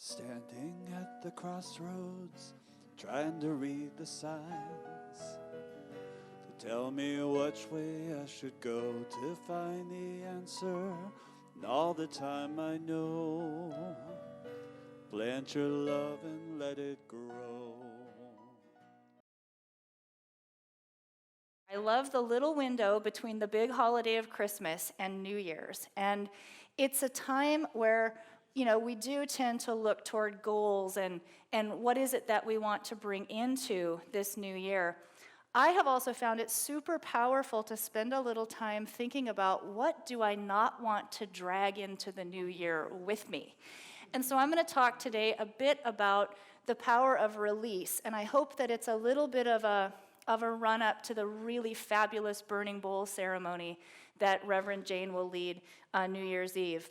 Standing at the crossroads, trying to read the signs to tell me which way I should go to find the answer. And all the time I know, plant your love and let it grow. I love the little window between the big holiday of Christmas and New Year's. And it's a time where, we do tend to look toward goals and what is it that we want to bring into this new year. I have also found it super powerful to spend a little time thinking about what do I not want to drag into the new year with me. And so I'm going to talk today a bit about the power of release, and I hope that it's a little bit of a run-up to the really fabulous burning bowl ceremony that Reverend Jane will lead on New Year's Eve.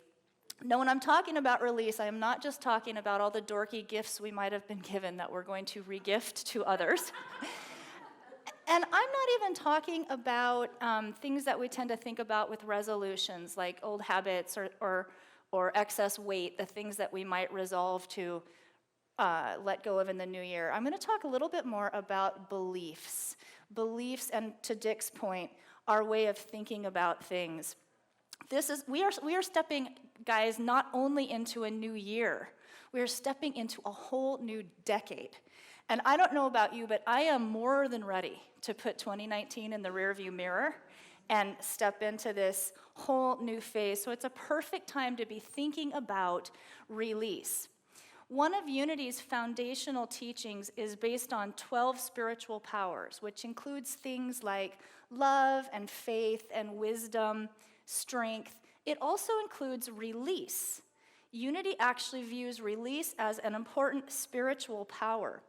Now, when I'm talking about release, I am not just talking about all the dorky gifts we might have been given that we're going to re-gift to others. And I'm not even talking about things that we tend to think about with resolutions, like old habits or excess weight, the things that we might resolve to let go of in the new year. I'm going to talk a little bit more about beliefs. Beliefs, and to Dick's point, our way of thinking about things. We are stepping, guys, not only into a new year, we are stepping into a whole new decade. And I don't know about you, but I am more than ready to put 2019 in the rearview mirror and step into this whole new phase. So it's a perfect time to be thinking about release. One of Unity's foundational teachings is based on 12 spiritual powers, which includes things like love and faith and wisdom, strength. It also includes release. Unity actually views release as an important spiritual power.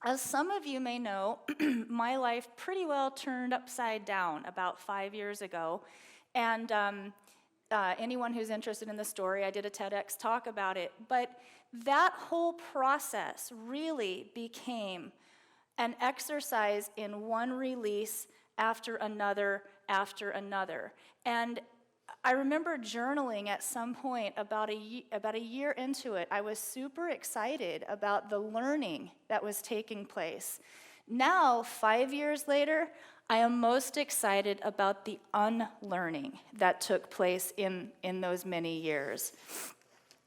As some of you may know, my life pretty well turned upside down about 5 years ago, and anyone who's interested in the story, I did a TEDx talk about it, but that whole process really became an exercise in one release after another. And I remember journaling at some point about a year into it. I was super excited about the learning that was taking place. Now, 5 years later, I am most excited about the unlearning that took place in those many years.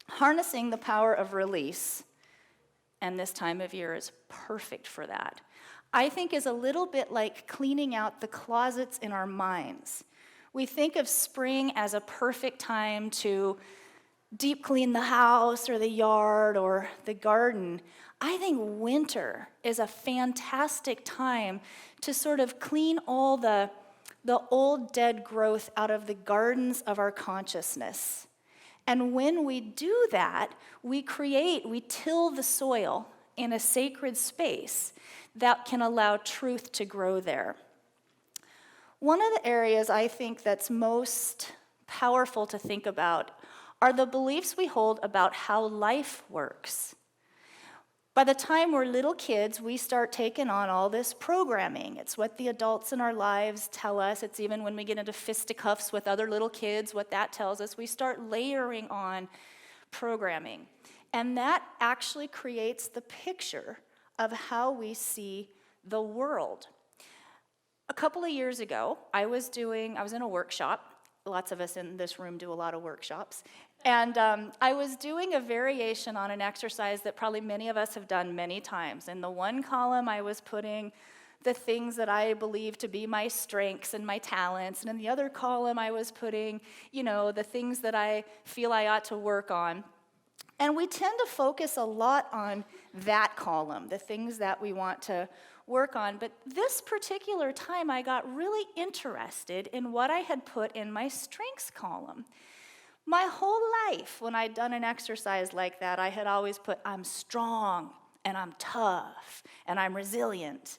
Harnessing the power of release, and this time of year is perfect for that, I think is a little bit like cleaning out the closets in our minds. We think of spring as a perfect time to deep clean the house or the yard or the garden. I think winter is a fantastic time to sort of clean all the old dead growth out of the gardens of our consciousness. And when we do that, we till the soil in a sacred space that can allow truth to grow there. One of the areas I think that's most powerful to think about are the beliefs we hold about how life works. By the time we're little kids, we start taking on all this programming. It's what the adults in our lives tell us. It's even when we get into fisticuffs with other little kids, what that tells us. We start layering on programming. And that actually creates the picture of how we see the world. A couple of years ago, I was in a workshop. Lots of us in this room do a lot of workshops. And I was doing a variation on an exercise that probably many of us have done many times. In the one column, I was putting the things that I believe to be my strengths and my talents. And in the other column, I was putting, the things that I feel I ought to work on. And we tend to focus a lot on that column, the things that we want to work on. But this particular time, I got really interested in what I had put in my strengths column. My whole life, when I'd done an exercise like that, I had always put, I'm strong, and I'm tough, and I'm resilient.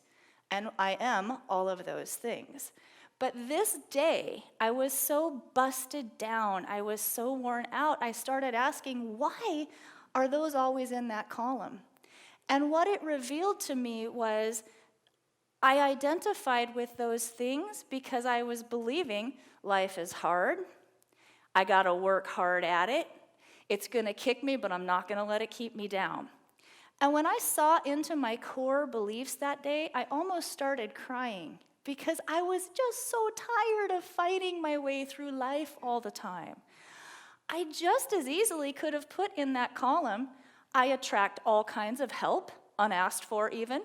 And I am all of those things. But this day, I was so busted down, I was so worn out, I started asking, why are those always in that column? And what it revealed to me was I identified with those things because I was believing life is hard, I gotta work hard at it, It's going to kick me, but I'm not going to let it keep me down. And when I saw into my core beliefs that day, I almost started crying because I was just so tired of fighting my way through life all the time. I just as easily could have put in that column, I attract all kinds of help, unasked for even.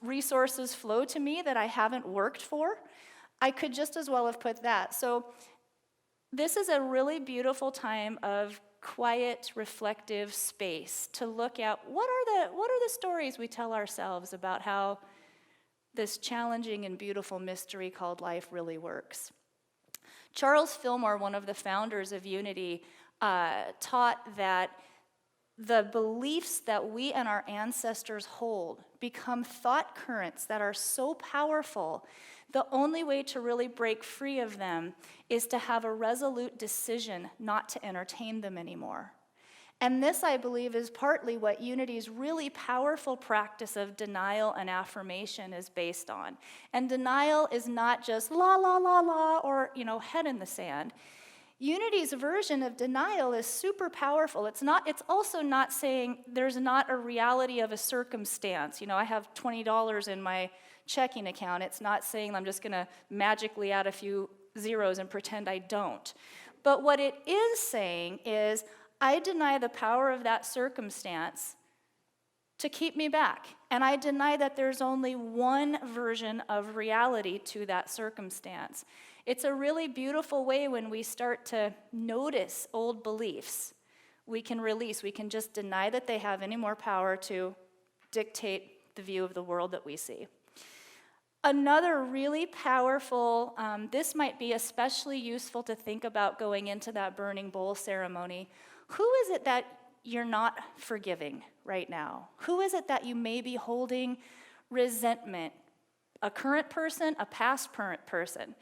Resources flow to me that I haven't worked for. I could just as well have put that. So this is a really beautiful time of quiet, reflective space to look at what are the stories we tell ourselves about how this challenging and beautiful mystery called life really works. Charles Fillmore, one of the founders of Unity, taught that the beliefs that we and our ancestors hold become thought currents that are so powerful. The only way to really break free of them is to have a resolute decision not to entertain them anymore. And this, I believe, is partly what Unity's really powerful practice of denial and affirmation is based on. And denial is not just la, la, la, la, or, head in the sand. Unity's version of denial is super powerful. It's also not saying there's not a reality of a circumstance. I have $20 in my checking account. It's not saying I'm just going to magically add a few zeros and pretend I don't. But what it is saying is, I deny the power of that circumstance to keep me back. And I deny that there's only one version of reality to that circumstance. It's a really beautiful way when we start to notice old beliefs. We can release, we can just deny that they have any more power to dictate the view of the world that we see. Another really powerful, this might be especially useful to think about going into that burning bowl ceremony. Who is it that you're not forgiving right now? Who is it that you may be holding resentment? A current person, a past person,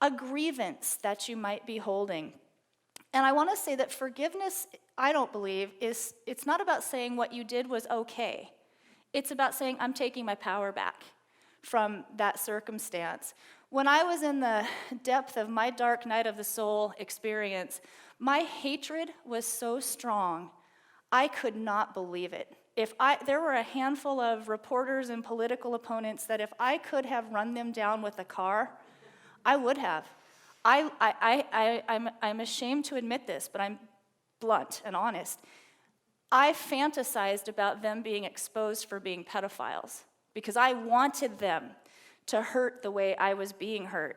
a grievance that you might be holding. And I want to say that forgiveness, I don't believe, it's not about saying what you did was okay. It's about saying, I'm taking my power back from that circumstance. When I was in the depth of my dark night of the soul experience, my hatred was so strong, I could not believe it. There were a handful of reporters and political opponents that if I could have run them down with a car, I would have. I'm ashamed to admit this, but I'm blunt and honest. I fantasized about them being exposed for being pedophiles because I wanted them to hurt the way I was being hurt.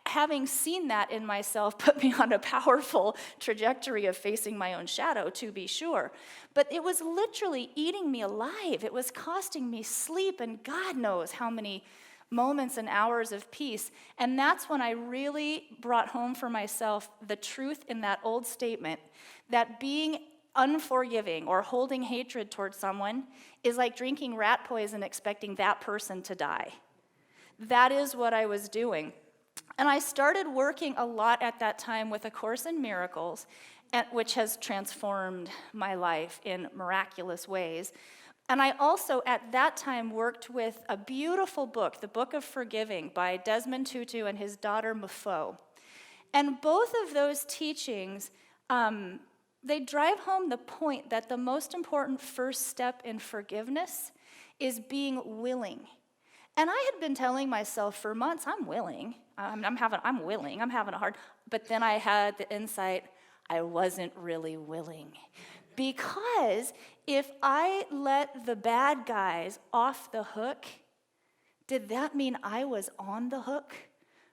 Having seen that in myself put me on a powerful trajectory of facing my own shadow, to be sure. But it was literally eating me alive. It was costing me sleep and God knows how many moments and hours of peace. And that's when I really brought home for myself the truth in that old statement that being unforgiving or holding hatred towards someone is like drinking rat poison expecting that person to die. That is what I was doing. And I started working a lot at that time with A Course in Miracles, which has transformed my life in miraculous ways. And I also, at that time, worked with a beautiful book, The Book of Forgiving, by Desmond Tutu and his daughter, Mufo. And both of those teachings, they drive home the point that the most important first step in forgiveness is being willing. And I had been telling myself for months, I'm willing. I'm having a hard, but then I had the insight, I wasn't really willing. Because if I let the bad guys off the hook, did that mean I was on the hook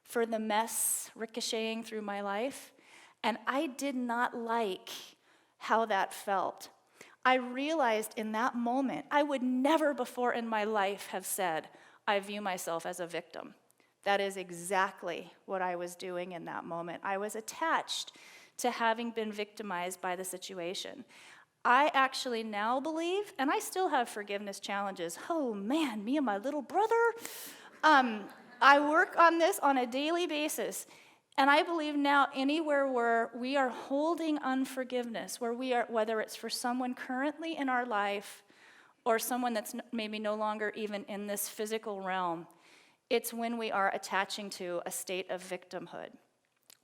for the mess ricocheting through my life? And I did not like how that felt. I realized in that moment, I would never before in my life have said, I view myself as a victim. That is exactly what I was doing in that moment. I was attached to having been victimized by the situation. I actually now believe, and I still have forgiveness challenges. Oh man, me and my little brother. I work on this on a daily basis. And I believe now anywhere where we are holding unforgiveness, whether it's for someone currently in our life or someone that's maybe no longer even in this physical realm, it's when we are attaching to a state of victimhood.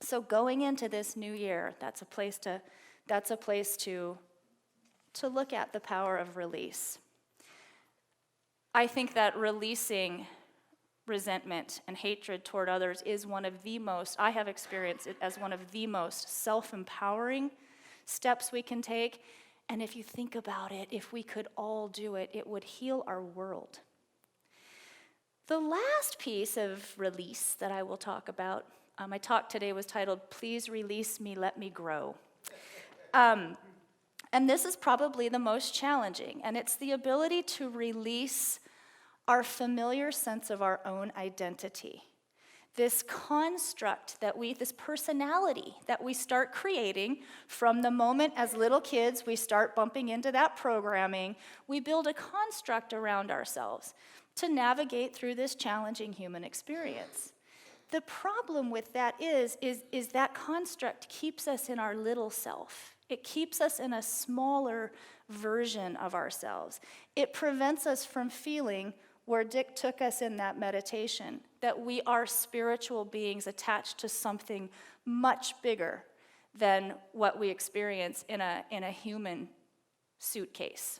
So going into this new year, that's a place to look at the power of release. I think that releasing resentment and hatred toward others is I have experienced it as one of the most self-empowering steps we can take. And if you think about it, if we could all do it, it would heal our world. The last piece of release that I will talk about, my talk today was titled, "Please Release Me, Let Me Grow." And this is probably the most challenging, and it's the ability to release our familiar sense of our own identity. This construct this personality that we start creating from the moment as little kids we start bumping into that programming, we build a construct around ourselves to navigate through this challenging human experience. The problem with that is that construct keeps us in our little self. It keeps us in a smaller version of ourselves. It prevents us from feeling where Dick took us in that meditation, that we are spiritual beings attached to something much bigger than what we experience in a human suitcase.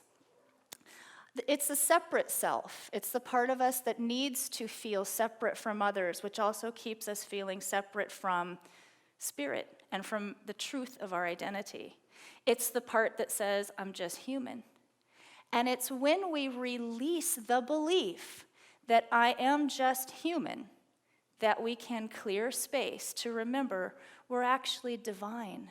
It's a separate self. It's the part of us that needs to feel separate from others, which also keeps us feeling separate from spirit and from the truth of our identity. It's the part that says, I'm just human. And it's when we release the belief that I am just human that we can clear space to remember we're actually divine.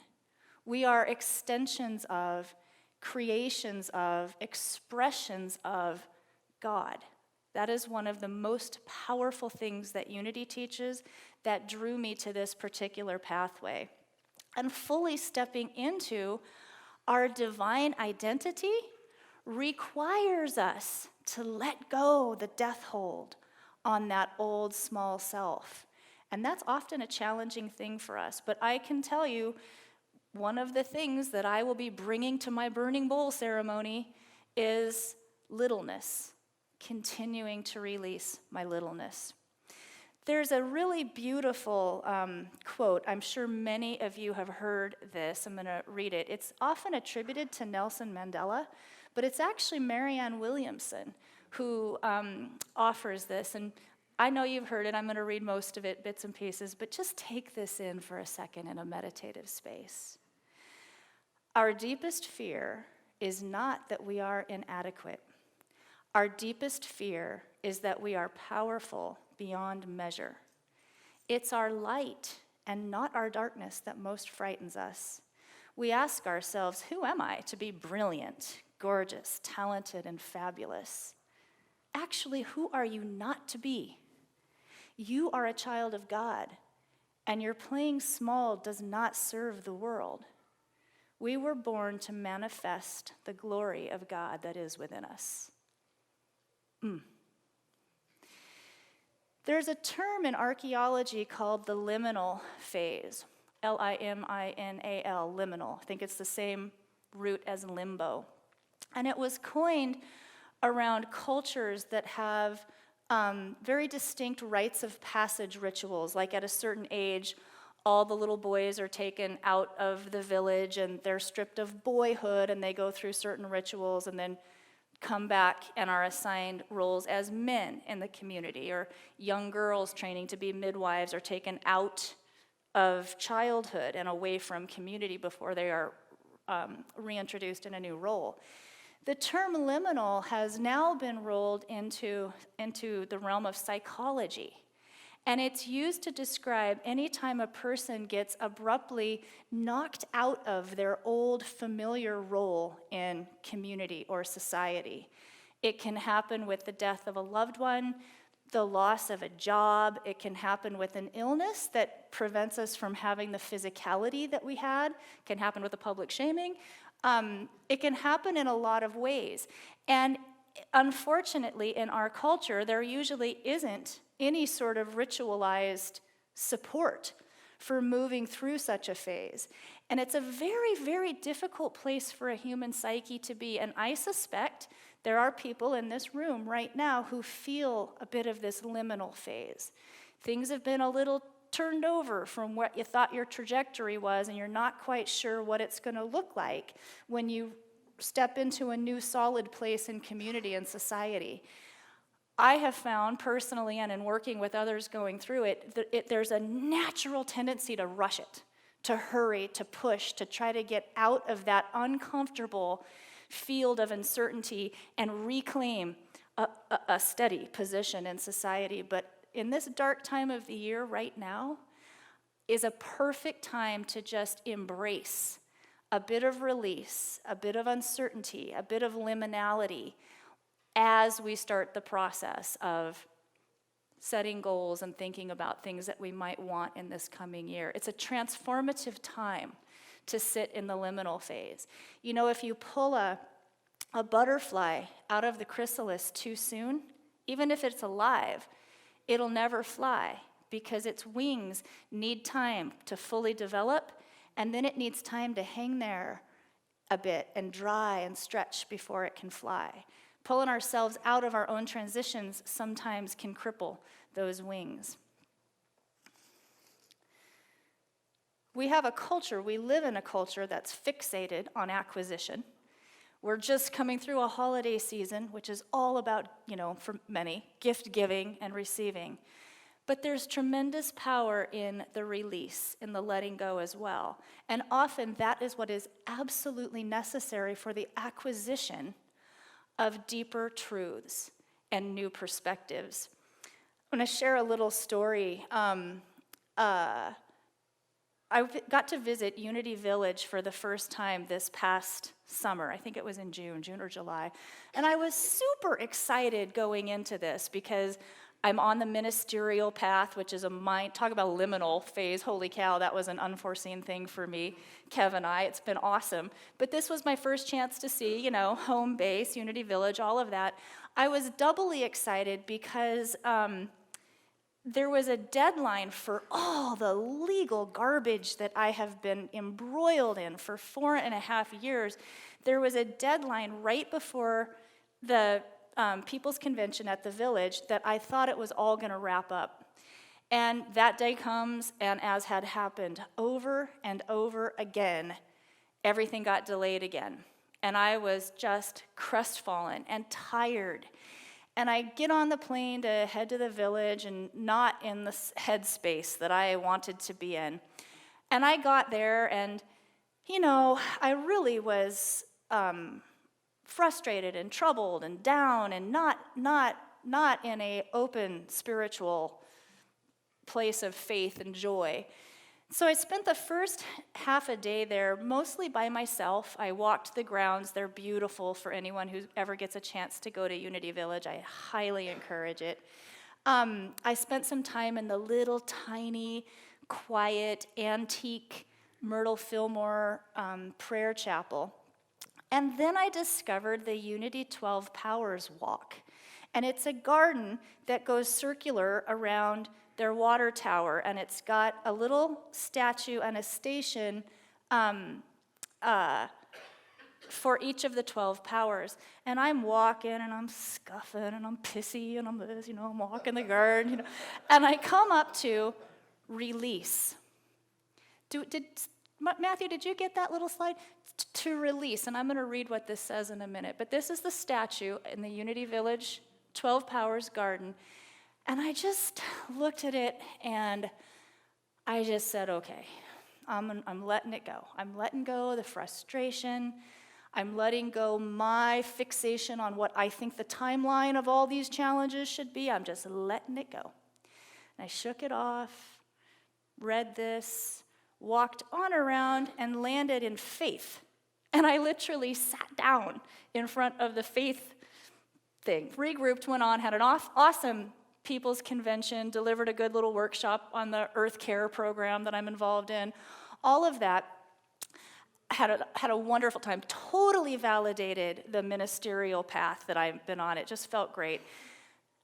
We are extensions of, creations of, expressions of God. That is one of the most powerful things that Unity teaches that drew me to this particular pathway. And fully stepping into our divine identity requires us to let go the death hold on that old small self. And that's often a challenging thing for us. But I can tell you, one of the things that I will be bringing to my burning bowl ceremony is littleness, continuing to release my littleness. There's a really beautiful quote. I'm sure many of you have heard this. I'm going to read it. It's often attributed to Nelson Mandela, but it's actually Marianne Williamson who offers this. And I know you've heard it. I'm going to read most of it, bits and pieces, but just take this in for a second in a meditative space. Our deepest fear is not that we are inadequate. Our deepest fear is that we are powerful beyond measure. It's our light and not our darkness that most frightens us. We ask ourselves, who am I to be brilliant, gorgeous, talented, and fabulous? Actually, who are you not to be? You are a child of God, and your playing small does not serve the world. We were born to manifest the glory of God that is within us. There's a term in archaeology called the liminal phase, Liminal, liminal. I think it's the same root as limbo. And it was coined around cultures that have very distinct rites of passage rituals, like at a certain age, all the little boys are taken out of the village and they're stripped of boyhood and they go through certain rituals and then come back and are assigned roles as men in the community, or young girls training to be midwives are taken out of childhood and away from community before they are reintroduced in a new role. The term liminal has now been rolled into the realm of psychology. And it's used to describe any time a person gets abruptly knocked out of their old familiar role in community or society. It can happen with the death of a loved one, the loss of a job. It can happen with an illness that prevents us from having the physicality that we had. It can happen with a public shaming. It can happen in a lot of ways. And unfortunately, in our culture, there usually isn't any sort of ritualized support for moving through such a phase. And it's a very, very difficult place for a human psyche to be. And I suspect there are people in this room right now who feel a bit of this liminal phase. Things have been a little turned over from what you thought your trajectory was, and you're not quite sure what it's going to look like when you step into a new solid place in community and society. I have found personally, and in working with others going through it, there's a natural tendency to rush it, to hurry, to push, to try to get out of that uncomfortable field of uncertainty and reclaim a steady position in society. But in this dark time of the year right now is a perfect time to just embrace a bit of release, a bit of uncertainty, a bit of liminality as we start the process of setting goals and thinking about things that we might want in this coming year. It's a transformative time to sit in the liminal phase. You know, if you pull a butterfly out of the chrysalis too soon, even if it's alive, it'll never fly because its wings need time to fully develop, and then it needs time to hang there a bit and dry and stretch before it can fly. Pulling ourselves out of our own transitions sometimes can cripple those wings. We have a culture, we live in a culture that's fixated on acquisition. We're just coming through a holiday season, which is all about, for many, gift giving and receiving. But there's tremendous power in the release, in the letting go as well. And often that is what is absolutely necessary for the acquisition of deeper truths and new perspectives. I'm going to share a little story. I got to visit Unity Village for the first time this past summer. I think it was in June or July. And I was super excited going into this because I'm on the ministerial path, which is talk about liminal phase. Holy cow, that was an unforeseen thing for me, Kev and I. It's been awesome. But this was my first chance to see, home base, Unity Village, all of that. I was doubly excited because there was a deadline for all the legal garbage that I have been embroiled in for 4.5 years. There was a deadline right before the People's Convention at the Village that I thought it was all going to wrap up. And that day comes, and as had happened over and over again, everything got delayed again. And I was just crestfallen and tired. And I get on the plane to head to the village and not in the headspace that I wanted to be in. And I got there and, I really was frustrated and troubled and down and not in a open spiritual place of faith and joy. So I spent the first half a day there mostly by myself. I walked the grounds. They're beautiful for anyone who ever gets a chance to go to Unity Village. I highly encourage it. I spent some time in the little tiny, quiet, antique Myrtle Fillmore prayer chapel. And then I discovered the Unity 12 Powers Walk. And it's a garden that goes circular around their water tower, and it's got a little statue and a station for each of the 12 powers. And I'm walking, and I'm scuffing, and I'm pissy, and I'm this, I'm walking the garden, And I come up to release. Matthew, did you get that little slide? To release, and I'm going to read what this says in a minute. But this is the statue in the Unity Village 12 Powers Garden. And I just looked at it, and I just said, okay, I'm letting it go. I'm letting go of the frustration. I'm letting go my fixation on what I think the timeline of all these challenges should be. I'm just letting it go. And I shook it off, read this, walked on around, and landed in faith. And I literally sat down in front of the faith thing. Regrouped, went on, had an awesome People's Convention, delivered a good little workshop on the Earth Care program that I'm involved in. All of that, had a wonderful time. Totally validated the ministerial path that I've been on. It just felt great.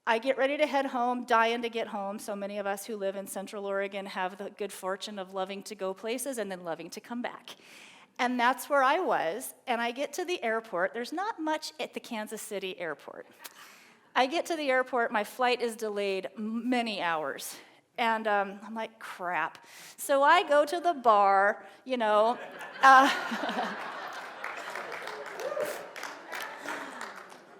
I get ready to head home, dying to get home. So many of us who live in Central Oregon have the good fortune of loving to go places and then loving to come back. And that's where I was. And I get to the airport. There's not much at the Kansas City airport. I get to the airport. My flight is delayed many hours. And I'm like, crap. So I go to the bar,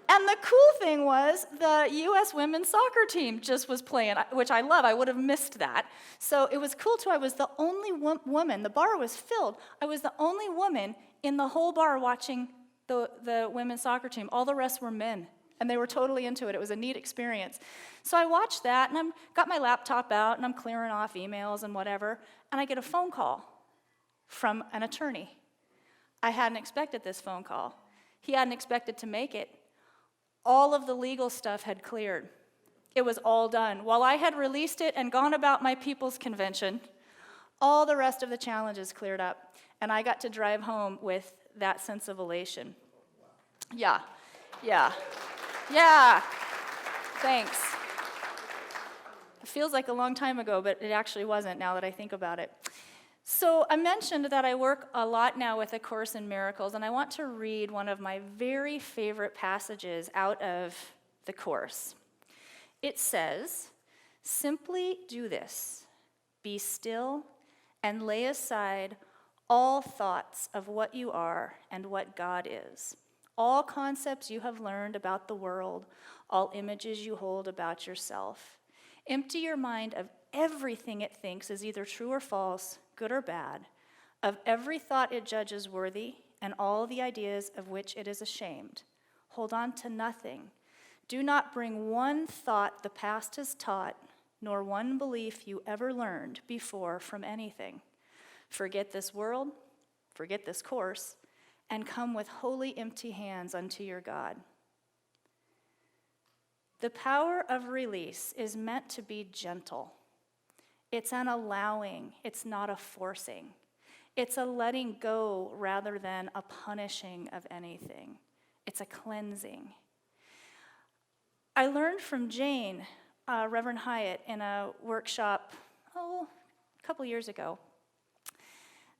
And the cool thing was the U.S. women's soccer team just was playing, which I love. I would have missed that. So it was cool, too. I was the only woman. The bar was filled. I was the only woman in the whole bar watching the women's soccer team. All the rest were men, and they were totally into it. It was a neat experience. So I watched that, and I got my laptop out, and I'm clearing off emails and whatever, and I get a phone call from an attorney. I hadn't expected this phone call. He hadn't expected to make it. All of the legal stuff had cleared. It was all done. While I had released it and gone about my people's convention, all the rest of the challenges cleared up, and I got to drive home with that sense of elation. Yeah. Thanks. It feels like a long time ago, but it actually wasn't now that I think about it. So I mentioned that I work a lot now with A Course in Miracles, and I want to read one of my very favorite passages out of the Course. It says, "Simply do this, be still, and lay aside all thoughts of what you are and what God is, all concepts you have learned about the world, all images you hold about yourself. Empty your mind of everything it thinks is either true or false, good or bad, of every thought it judges worthy, and all the ideas of which it is ashamed. Hold on to nothing. Do not bring one thought the past has taught, nor one belief you ever learned before from anything. Forget this world, forget this course, and come with holy empty hands unto your God." The power of release is meant to be gentle. It's an allowing, it's not a forcing. It's a letting go rather than a punishing of anything. It's a cleansing. I learned from Jane, Reverend Hyatt, in a workshop, a couple years ago,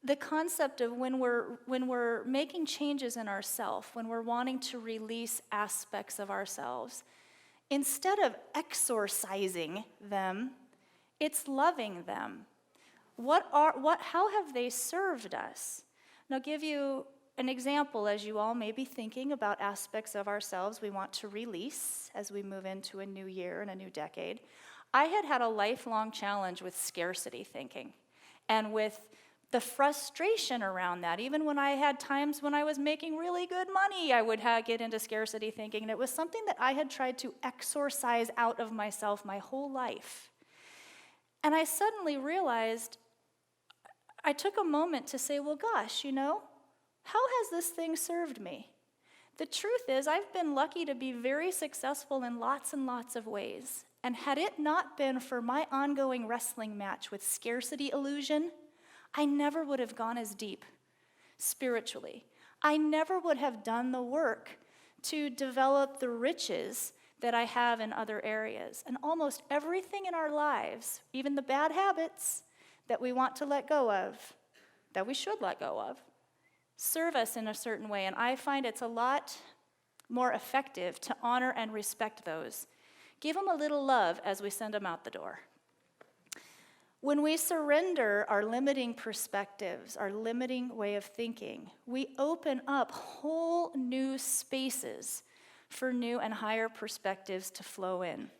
the concept of when we're making changes in ourselves, when we're wanting to release aspects of ourselves, instead of exorcising them, it's loving them. How have they served us? And I'll give you an example as you all may be thinking about aspects of ourselves we want to release as we move into a new year and a new decade. I had a lifelong challenge with scarcity thinking and with the frustration around that. Even when I had times when I was making really good money, I would get into scarcity thinking, and it was something that I had tried to exorcise out of myself my whole life. And I suddenly realized, I took a moment to say, well, gosh, how has this thing served me? The truth is, I've been lucky to be very successful in lots and lots of ways. And had it not been for my ongoing wrestling match with scarcity illusion, I never would have gone as deep spiritually. I never would have done the work to develop the riches that I have in other areas. And almost everything in our lives, even the bad habits that we want to let go of, that we should let go of, serve us in a certain way. And I find it's a lot more effective to honor and respect those. Give them a little love as we send them out the door. When we surrender our limiting perspectives, our limiting way of thinking, we open up whole new spaces for new and higher perspectives to flow in.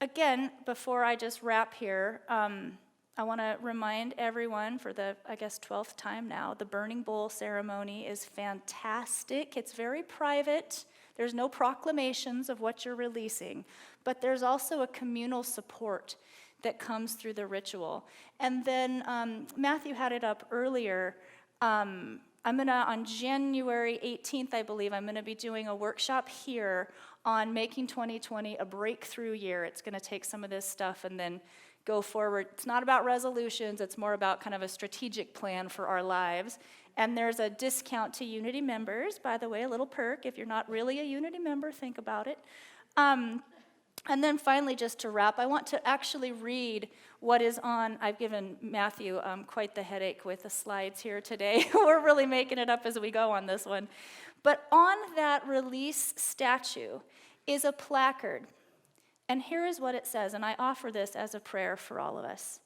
Again, before I just wrap here, I want to remind everyone for the, 12th time now, the burning bowl ceremony is fantastic. It's very private. There's no proclamations of what you're releasing, but there's also a communal support that comes through the ritual. And then Matthew had it up earlier. On January 18th, I believe, I'm gonna be doing a workshop here on making 2020 a breakthrough year. It's gonna take some of this stuff and then go forward. It's not about resolutions, it's more about kind of a strategic plan for our lives. And there's a discount to Unity members, by the way, a little perk. If you're not really a Unity member, think about it. And then finally, just to wrap, I want to actually read what is on. I've given Matthew quite the headache with the slides here today. We're really making it up as we go on this one. But on that release statue is a placard And here is what it says, and I offer this as a prayer for all of us.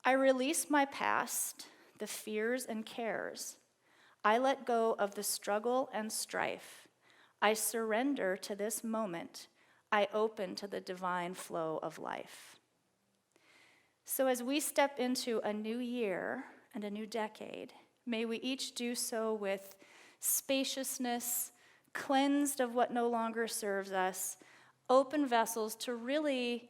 I release my past, the fears and cares. I let go of the struggle and strife. I surrender to this moment. I open to the divine flow of life. So as we step into a new year and a new decade, may we each do so with spaciousness, cleansed of what no longer serves us, open vessels to really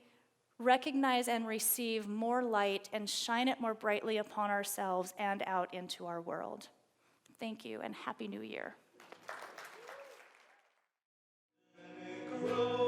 recognize and receive more light and shine it more brightly upon ourselves and out into our world. Thank you, and Happy New Year. Grow.